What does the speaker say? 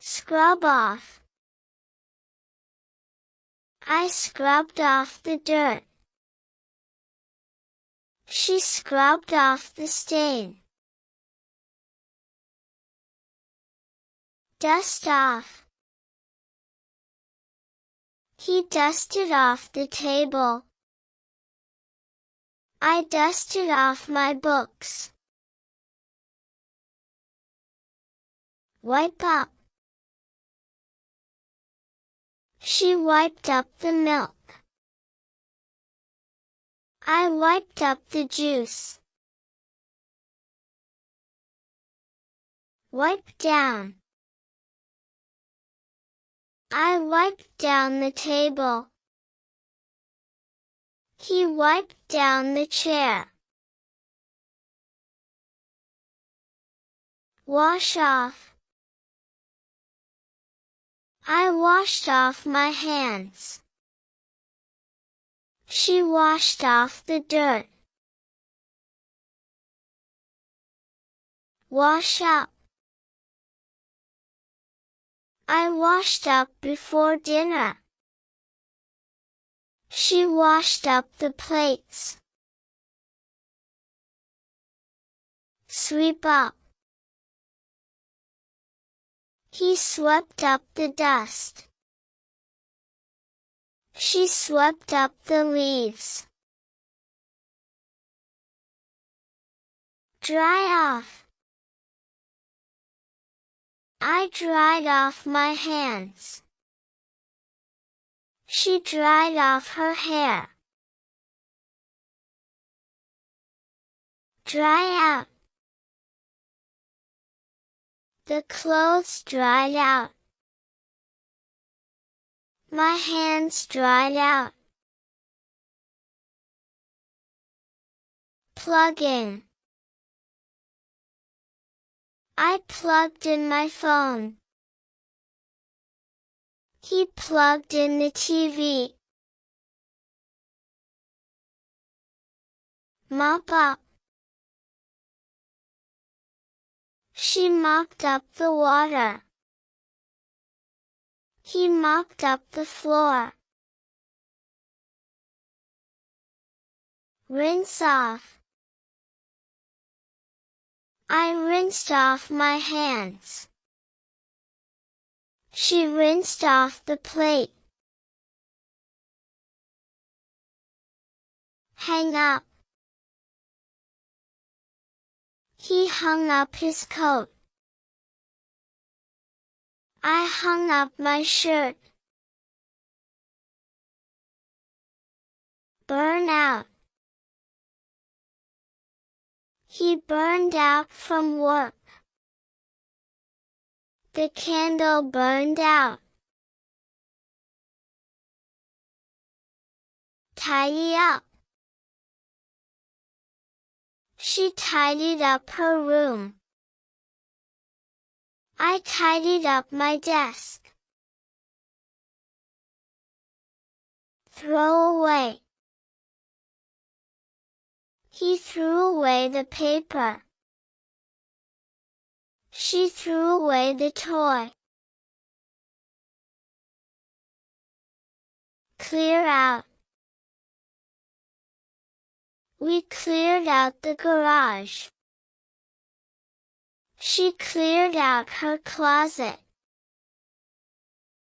Scrub off. I scrubbed off the dirt. She scrubbed off the stain. Dust off. He dusted off the table. I dusted off my books. Wipe up. She wiped up the milk. I wiped up the juice. Wipe down. I wiped down the table. He wiped down the chair. Wash off. I washed off my hands. She washed off the dirt. Wash up. I washed up before dinner. She washed up the plates. Sweep up. He swept up the dust. She swept up the leaves. Dry off. I dried off my hands. She dried off her hair. Dry out. The clothes dried out. My hands dried out. Plug in. I plugged in my phone. He plugged in the TV. Mop up. She mopped up the water. He mopped up the floor. Rinse off. I rinsed off my hands. She rinsed off the plate. Hang up. He hung up his coat. I hung up my shirt. Burn out. He burned out from work. The candle burned out. Tidy up. She tidied up her room. I tidied up my desk. Throw away. He threw away the paper. She threw away the toy. Clear out. We cleared out the garage. She cleared out her closet.